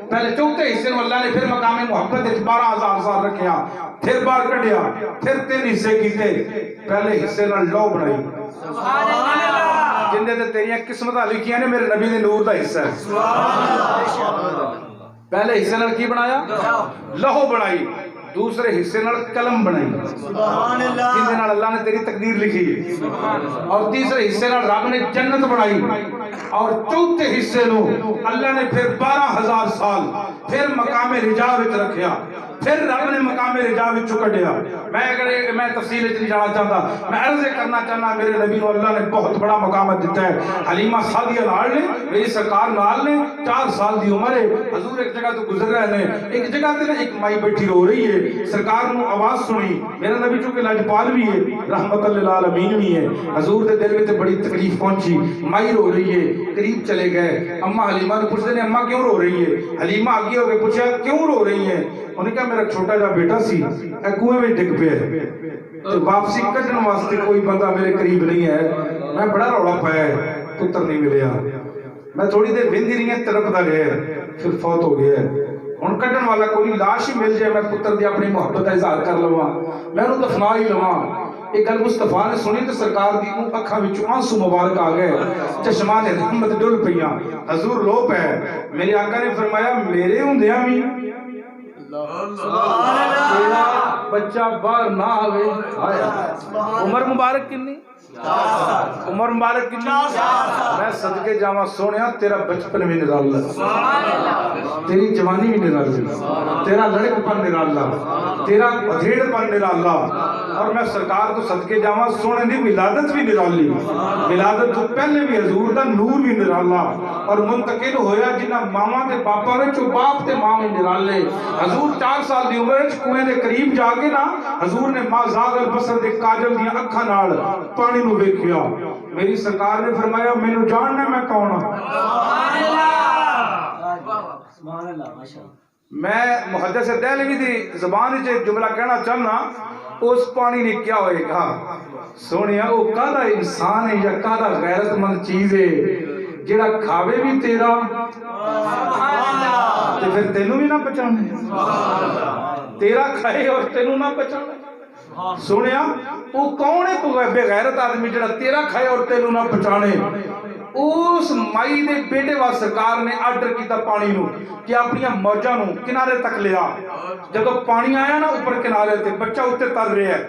पहले चौथे हिस्से में अल्लाह ने फिर मकामे मुहब्बत 12000 साल रखिया फिर बाहर कढ़िया फिर 3 हिस्से कीते। पहले हिस्से नाल लौ बनाई सुभान अल्लाह जिंदे ते तेरियां किस्मतां लिखियां ने मेरे नबी दे नूर दा हिस्सा है। सुभान अल्लाह। पहले हिस्से नाल की बनाया लौह बनाई दूसरे हिस्से नाल कलम बनाई जिंदे नाल अल्लाह ने तेरी तकदीर लिखी है, और तीसरे हिस्से नाल रब ने जन्नत बनाई, और चौथे हिस्से नो अल्लाह ने फिर 12,000 साल फिर मकामे रिजा विच रखिया, फिर रब ने मकामे रिजा विचों कढिया। मैं तफसील नहीं जाना चाहता, मैं अर्ज़ करना चाहना मेरे नबी को अल्लाह ने बहुत बड़ा मकाम दिता है। हलीमा सादिया नाल ने मेरी सरकार नाल ने 4 साल की उम्र है, हजूर एक जगह तो गुजर रहे हैं, एक जगह ते एक माई बैठी रो रही है, सरकार को आवाज सुनी, मेरा नबी चूंकि लजपाल भी है, रहमतुल लिल आलमीन भी है, हजूर के दिल में बड़ी तकलीफ पहुंची, माई रो रही है, करीब चले गए, अम्मा हलीमा को पूछते अम्मा क्यों रो रही है, हलीमा आगे होकर पूछा क्यों रो रही है, उन्हें कहा मेरा छोटा जा बेटा सी कुएं में डिग पे, तो वापसी कटने वास्ते कोई बंदा मेरे करीब नहीं है, मैं बड़ा रौला पाया है, पुत्र नहीं मिलया, मैं थोड़ी देर बिंदी रही है, तड़पता गया, फिर फौत हो गया है, हुण कटन वाला कोई लाश ही मिल जाए, मैं पुत्र की अपनी मुहब्बत का इजहार कर लवा, मैं उन्हें दफना ही लवा। एक गल मुस्तफा ने सुनी तो सरकार की अखा विचों आंसू मुबारक आ गए, चश्मा ने रहमत डुल पईयां, हजूर लो पै। मेरे आका ने फरमाया मेरे हुंदियां भी तेरा बच्चा बाहर ना आवे। उमर मुबारक कितनी, उमर मुबारक कितनी, मैं सदके जावा सोनिया तेरा बचपन भी निराला, तेरी जवानी भी निराली, तेरा लड़कपन निराला, तेरा अधेड़पन निराला, और मैं सरकार तो सदके जावा सोने की विलादत भी निराली, विलादत तो पहले भी हजूर का नूर भी निराला, और मुंतकिल होया जिन्हें मामा के पापा ने चो बाप के मां भी निराले। हजूर 4 साल की उम्र कुएं के करीब जाके ना हजूर ने माजागल बसर के काजल दी अखा नाल पानी नूं वेखिया, मेरी सरकार ने फरमाया मैनू जानना मैं कौन हां। मैं मुहद्दिस देहलवी दी ज़बान च जुमला कहना चाहना, उस पानी ने क्या होएगा सोनिया, वो कादा इंसान है या कादा गैरतमंद चीज है जेड़ा खावे भी तेरा ते फिर तेनू भी ना पहचाने, तेरा खाए और तेनू ना पहचाने। सुनिया वो कौन है बेगैरत आदमी जेड़ा तेरा खाए और तेनू ना पहचाने। उस माई दे बेटे वा सरकार ने आर्डर किया पानी नू कि अपनी मौजा नू किनारे तक लिया, जब पानी आया ना ऊपर किनारे ते बच्चा उत्ते तर रहा है,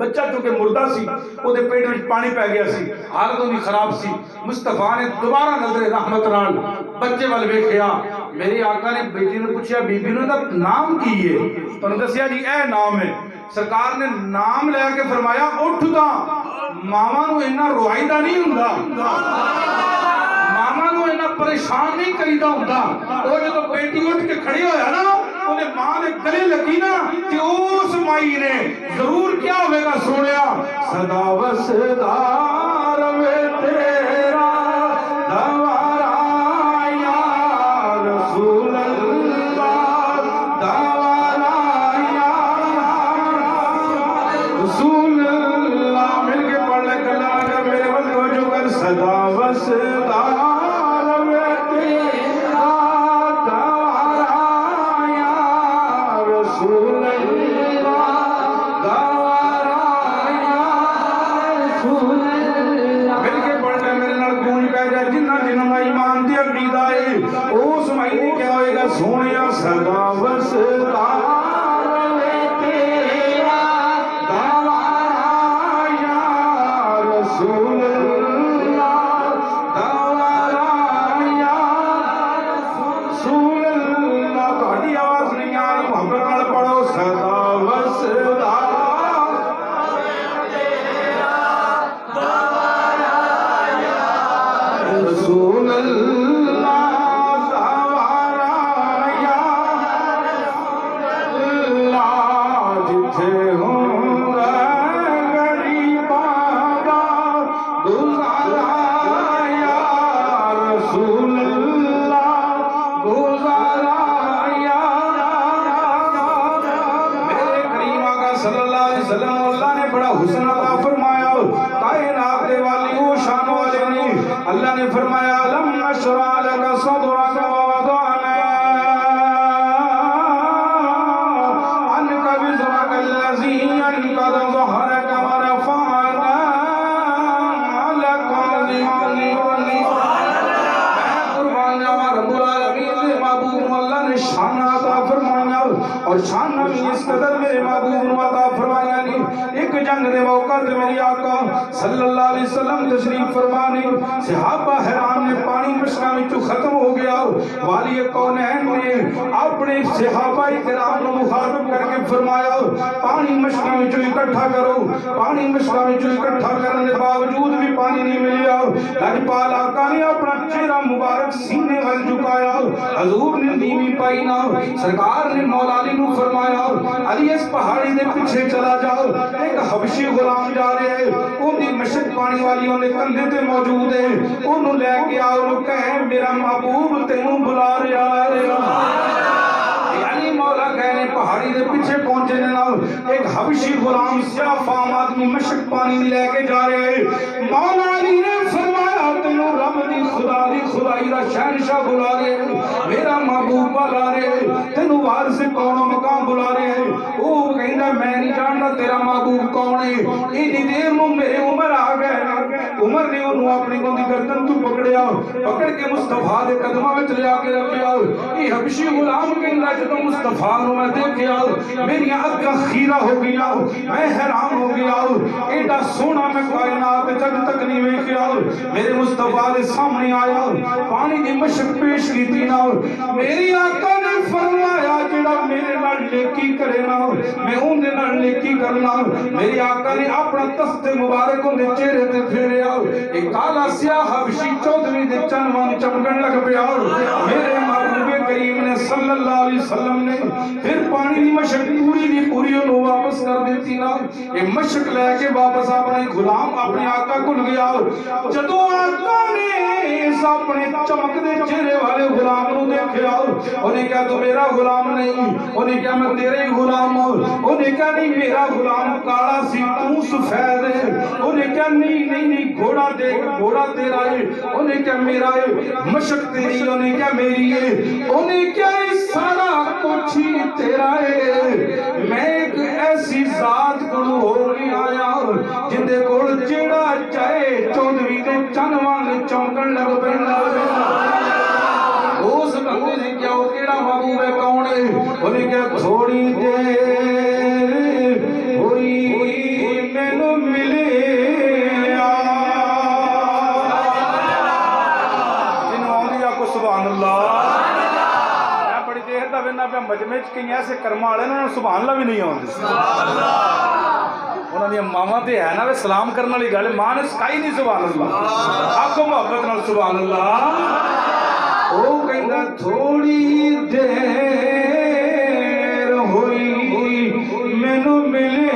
बच्चा चूंकि मुर्दा सी ओदे पेट में पानी पै गया सी, हालत उनकी खराब सी। मुस्तफा ने दोबारा नजर रहमत नाल बच्चे वाल वेखिया, मेरे आका ने बेटी ने पूछा बीबी ने दा नाम की है, तो दसिया जी ए नाम है। सरकार ने नाम लैके फरमाया उठदा, मामा नू इन्ना रुआईदा नहीं हुंदा, मामा नू इन्ना परेशान नहीं करीदा हुंदा। वो जदों बेटी उठ के खड़ी होया ना ओदे मां दे गले लगी ना ते उस माई ने जरूर क्या होवेगा सुनिया, सदा वसदा रवे तेरा दवारा या रसूल अल्लाह, दवारा या रसूल अल्लाह। मिलके पढ़ ले कल्ला अगर मेरे वल्लो जो कर, सदा वसदा रवे तेरा दवारा या रसूल अल्लाह, दवारा या रसूल अल्लाह। मिलके पढ़ ले मेरे नाल गूंज पै जा, जिन्ना जिन्ना दा ईमान दी अकीदा है उस महीने क्या होएगा सोनिया, सदा वसदा रवे तेरा दवारा या रसूल अल्लाह, दवारा या रसूल अल्लाह। तुहाडी आवाज नहीं आ रही, मोहब्बत नाल पढ़ो, सदा वसदा रसूल अल्लाह, दवारा या अल्लाह। जिथे होंगे गरीबां दा गुजारा या रसूल अल्लाह, गुजारा या मेरे करीम आका सल्लल्लाहु अलैहि वसल्लम अल्लाह ने बड़ा हुस्न अता फरमाया, कायनात दे वाली वो शान वाले नहीं। अल्लाह ने फरमाया लम नशरा लका सदरक व वदअना अनका विज़रक अल्लज़ी अनक़द ज़हरक व रफ़अना लका ज़िक्रक। मैं कुर्बान जावा रब्बुल आलमीन दे महबूब अल्लाह ने शान अता फरमाया और शान भी इस कदर मेरे महबूब ने अता फरमाया नहीं। एक जंग दे मौका ते मेरी आका सल्लल्लाहु अलैहि वसल्लम तशरीफ फरमाने, सहाबा हैरान ने, पानी मशका विचों खत्म हो गया। वाली कौनैन ने अपने सहाबा किराम को मुखातब करके फरमाया, पानी मशका विचों इकट्ठा करो। पानी मशका विचों इकट्ठा करने के बावजूद भी पानी नहीं मिलिया। लजपाल आका ने अपना चेहरा मुबारक सीने वल झुकाया, हजूर ने नीवी पाई ना। सरकार ने मौला अली को फरमाया, अली इस पहाड़ी के पीछे चला जाओ, एक हबशी गुलाम जा रहे हैं, उनकी मशक पानी वाली उन्हें कंधे ते मौजूद है, उन्होंने लेके आओ, उन्होंने कहे मेरा महबूब तेनू बुला रहा है। यानी मौला कहने पहाड़ी के पीछे पहुंचे ना, एक हबशी गुलाम सियाफाम आदमी मशक पानी लेके जा रहे हैं। मौला अली ने फरमाया तेनू रब दी खुदा दी खुदाई दा शहनशाह बुला रहे हैं, मेरा महबूब बुला रहे हैं, तेनू वारिस कौन मकाम बुला रहे हैं। वो कहंदा मैं नहीं जानता तेरा महबूब कौन है। इतनी देर में मेरे उमर आ गए। उमर ने उन्होंने अपनी गोदी गर्दन तू पकड़िया, पकड़ के मुस्तफा दे कदमां विच लिया के रखिया। ये हबशी गुलाम कहंदा जदों मुस्तफा नु मैं देखिया मेरी अखां खीरा हो गईयां, मैं हैरान हो गया। एडा सोना मैं कायनात जद तक नहीं वेखिया। मेरे मुस्तफा दे सामने आया, पानी दी मशक पेश कीती ना, मेरी आका ने फरमाया जेड़ा मेरे नाल नेकी करे ना मैं उहदे नाल नेकी करना। मेरे आका ने अपना तख्ते मुबारक उहदे चेहरे ते फेरिया, एक काला स्याह हबशी चौधरी दे चन वांग चमकन लग पिया। मेरे महबूबे करीम ने सल्लल्लाहु अलैहि वसल्लम ने फिर पानी की मशक पूरी दी पूरी उन्होंने वापस कर देती ना। ये मशक लेके वापस अपने गुलाम अपने आका को गया। जदों आका ने इस अपने चमकदे चेहरे वाले गुलाम को देखा, उन्हें क्या तू मेरा गुलाम नहीं, उन्हें क्या मैं तेरे ही गुलाम हूं। उन्हें क्या नहीं मेरा गुलाम काला सी तू सफेद है। उन्हें क्या नहीं नहीं नहीं घोड़ा देख घोड़ा तेरा है। उन्हें क्या मेरा है, मशक तेरी, उन्हें क्या मेरी है। उन्हें क्या सारा कुछ ही तेरा है। मैं एक ऐसी जात को होने आया जिंदे कोल जेड़ा चाहे चौधरी दे चन वांग चमकन लग पैंदा। उस बंदे ने क्या वो केड़ा महबूब है कौन है। उन्हें क्या थोड़ी देर हुई मैनू मिले जिन्हों आउंदी आखो सुभान अल्लाह। मजमे कई ऐसे कर्म वाले सुभान अल्लाह भी नहीं आते। उन्होंने मावा तो है ना वे सलाम करने वाली गल, मां ने सिखाई नहीं सुभान अल्लाह। आखो मोहब्बत नाल सुभान अल्लाह। वो कहंदा थोड़ी देर हुई मैनू मिले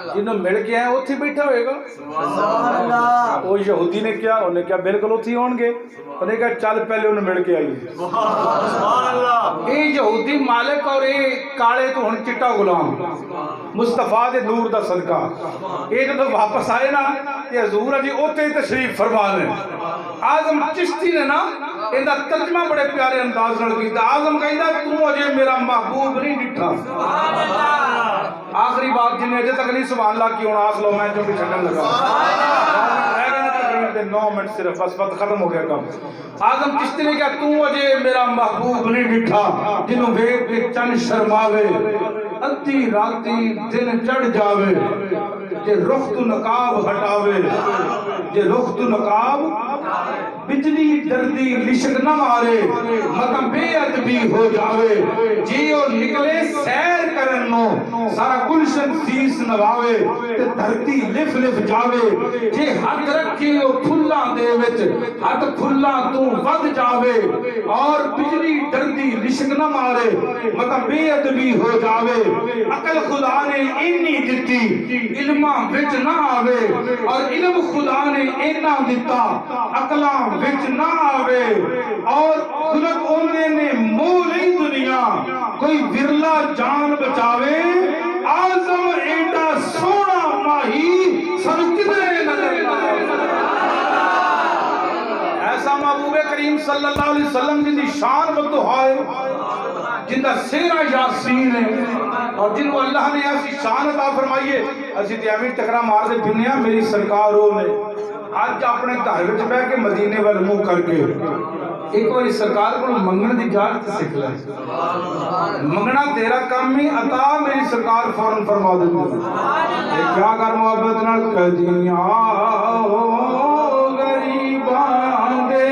जिन्हों मिल के आए उत्थे बैठा होएगा। वो यहूदी ने क्या उन्हें क्या बिल्कुल उत्थे होंगे। उन्हें क्या चल पहले उन्हें मिल के आइए। ये यहूदी मालिक और ये काले तो हुण चिट्टा गुलाम मुस्तफा दे नूर दा सदका ये जो वापस आए ना ते हजूर अजी उत्थे तशरीफ फरमा ने। आजम चिश्ती ने ना इनका तर्जमा बड़े प्यारे अंदाज नाल कीता। आजम कहंदा तू अजे मेरा महबूब नहीं डिठा। आखिरी बात जिन्हें अजे तक नहीं सुभान अल्लाह की आख लो मैं जो भी छड़न लगा 9 मिनट सिर्फ बस वक्त खत्म हो गया काम। आजम चिश्ती ने क्या तू अजे मेरा महबूब नहीं डिठा जिन्हों वेख के चन शर्मावे। अद्धी राती दिन चढ़ जावे जे रुख तू नकाब हटावे जे रुख तू नकाब बिजली डरदी लिशक न मारे मतलब बेअदबी हो जावे जे ओ निकले सैर करन नो सारा गुलशन शीश नवावे ते धरती लिफ लिफ जावे जे हाथ रखे ओ फुल्लां दे विच हाथ फुल्लां तू वध जावे और बिजली डरदी लिशक न मारे मतलब बेअदबी हो जावे अकल खुदा ने इन्नी दिती इल्मा विच ना आवे और इल्म खुदा ने इन्ना दिता अकलां विच ना आवे और खुलक ओने ने मोह नहीं दुनिया कोई विरला जान बचावे आजम एडा सोना माही सन किधरे नजर ना ऐसा महबूबे करीम सल्लल्लाहु अलैहि वसल्लम जिंदी शान बदुआ है जिंदा सेहरा यासीन है और जिनको अल्लाह ने ऐसी शान अता फरमाई है असि ते एवें टकरा मारदे फिरने मेरी सरकार हो ने आज अपने घर विच बैठ के मदीने वाल मुंह करके एक बार सरकार को मंगण की इजाजत सीख ले मंगना तेरा काम ही अता मेरी सरकार फौरन फरमा देती क्या कर मोहब्बत नाल कदियां गरीबां दे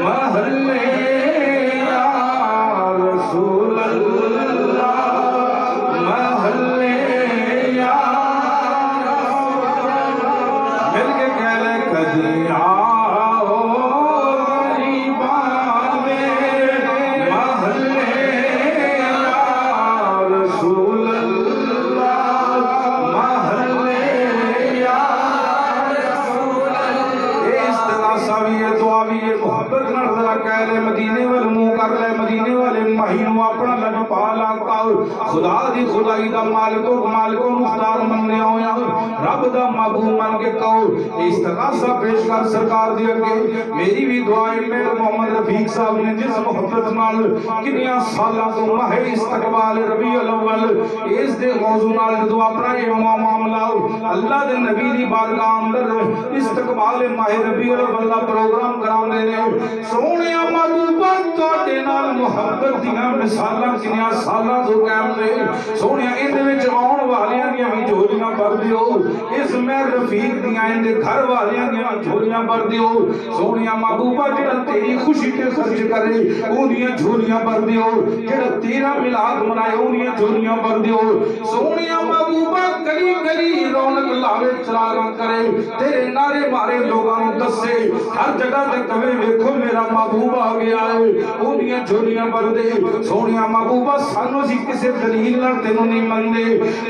महल्ले या रसूल अल्लाह महल्ले या मिल के कह ले कदियां मदीने वाले मुंह कर ले मदीने वाले महीनों अपना लजपाला खुदा दी खुदाई दा मालिको मालिको मुख्तार मनने होया रब दा महबूब मन के कहो इस्तगासा पेश कर सरकार दी अगे मेरी भी दुआ है मेरे मोहम्मद रफीक साहब ने जिस मोहब्बत नाल कितने सालों तो माह इस्तकबाल रबीउल अव्वल इस दे मौजू नाल जो अपना ये मामला अल्लाह दे नबी दी बारगाह अंदर इस्तकबाल माह रबीउल अव्वल दा प्रोग्राम करांदे ने सोहणिया महबूबा तोड़े नाल मोहब्बत दियां मिसालां किन्नियां सालां तो कायम ने सोहणिया इहदे विच आउण वालियां दियां भी झोलियां भर दियो इस मैं रफीक दियां इहदे घर वालियां दियां झोलियां भर दियो सोहणिया महबूबा जेड़ा तेरी खुशी ते खर्च करे ओदियां झोलियां भर दियो जेड़ा तेरा मिलाद मनाए ओदियां झोलियां भर दियो सोहणिया महबूबा गली गली रौनक लावे चरागा करे तेरे नारे मारे लोगां नूं दसे हर जगह ते कवे वेखो मेरा महबूब आ गया है ओदियां झोलियां भर दे सोहणिया महबूबा सानू सी किसे दलील नाल तेनू नहीं मनदे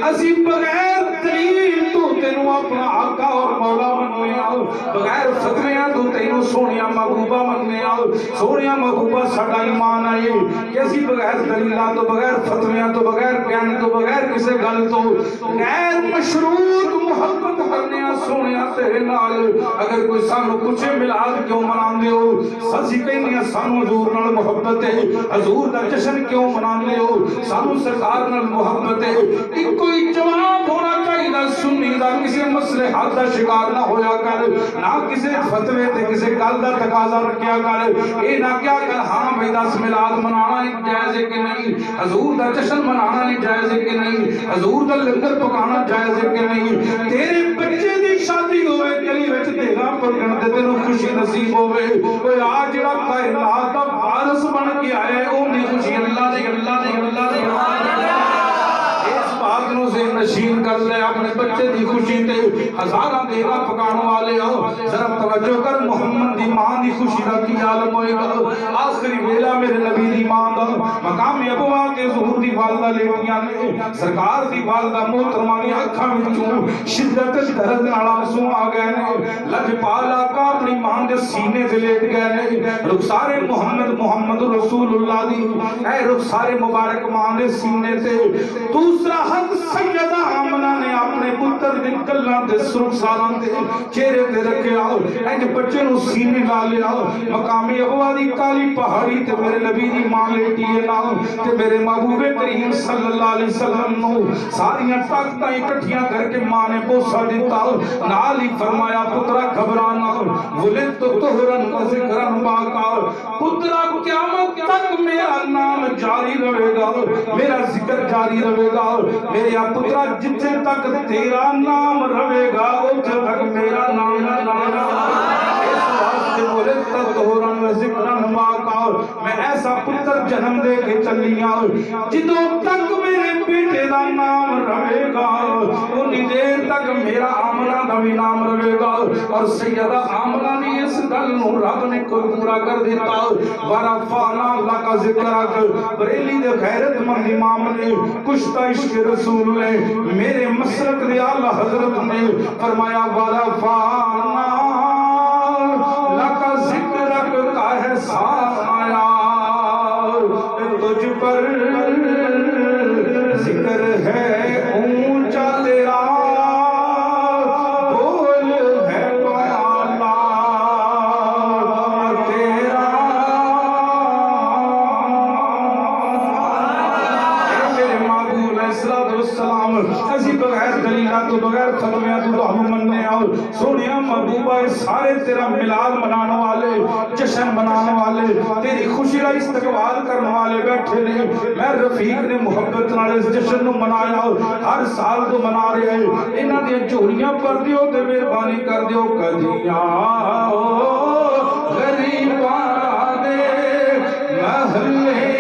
असी बगैर दलील तो तेनू अपना आका और मौला मनने आ बगैर फतवियां तो तेनू सोहणिया महबूबा मनने आ सोहणिया महबूबा साडा ईमान है कि असी बगैर दलीलां तो बगैर फतवियां तो बगैर ज्ञान तो बगैर किसी गल तो गैर मशरूत मोहब्बत करने आ सोहणिया तेरे नाल अगर कोई सानू पूछे मिलाद क्यों मनांदे हो असी कहने आ सानू हजूर नाल मोहब्बत है हजूर दा जश्न क्यों मनांदे हो सानू सरकार नाल मोहब्बत है इको ही जवाब होना चाहिए सुन्नी दा किसी मसले हाथ दा शिकार ना होया कर ना किसी फतवे ते किसी गल दा तकाजा रखया कर ए ना क्या कर हां भाई 10 मिलाद मनाना जायज है कि नहीं हजूर दा जश्न मनाना जायज है कि नहीं हजूर दा लंगर पकाना जायज है कि नहीं तेरे बच्चे दी शादी होवे गली विच देगा पकड़ दे तेनू खुशी नसीब होवे ओए आ जेड़ा कायनात दा वारिस बन के आया है ओदी खुशी अल्लाह दी से नशीन कर ले अपने बच्चे की खुशी ते हजारां देगा पकाने वाले हो जरा तवज्जो कर मोहम्मद दी मां दी खुशी दा की आलम होएगा आखिरी वेला मेरे नबी दी मां दा मकाम अबवा के ज़ुहूर दी वालदा लेटियां ने सरकार दी वालदा मोहतरमा दी अखां विचों शिद्दत दर्द नाल आंसू आ गए ने लजपाल आका अपनी मां दे सीने ते लेट गए ने रुखसारे मोहम्मद रसूलुल्लाह दी ऐ रुखसारे मुबारक मां दे सीने ते दूसरा हक सैयदा आमना ने अपने पुत्र मादर दे गल्लां ते सुरसारां ते चेहरे ते रखिया इंज बच्चे नु सीने ला लिया मकामी अबवा दी काली पहाड़ी ते मेरे नबी दी मां लेटी है नाल ते मेरे महबूबे करीम सल्लल्लाहु अलैहि वसल्लम नु सारियां ताकतां इकट्ठियां करके मां ने बोसा दिता नाल ही फरमाया पुत्रा घबरा ना वलिद तो तोहरन व ज़िक्रन बाका पुत्रा क़यामत तक मेरा नाम जारी रहेगा मेरा जिक्र जारी रहेगा मेरे पुत्रा जिथे तक तेरा नाम रहेगा उथे तक मेरा नाम मैं ऐसा पुत्र जन्म दे के चलिया जिदों तक मेरे बेटे का नाम रहेगा उन्नी देर तक मेरा आमना का भी नाम रहेगा और सैयदा आमना ने इस गल नूं रब ने पूरा कर दिता वरफाना लका ज़िक्रक बरेली दे गैरतमंद इमाम ने कुश्ता इश्क रसूल ने मेरे मसलक दे आला हजरत ने फरमाया वरफाना लका ज़िक्रक का है साया तुझ पर जिक्र है ऊंचा तेरा बोल है बयाना तेरा मेरे महबूब अलैहिस्सलाम असी बगैर दलीला तो बगैर फतवियां तो हम मनने आओ सोनिया महबूबा सारे तेरा मिलाद मनाने वाले जश्न मनाने वाले तेरी खुशी का इस्तकबाल करने वाले बैठे ने मैं रफीक ने मुहब्बत नाल इस जश्न नु मनाया हर साल तो मना रहे हैं इन्हां दी झोलियां भर दियो ते मेहरबानी कर दियो कदियां गरीबां दे महल्ले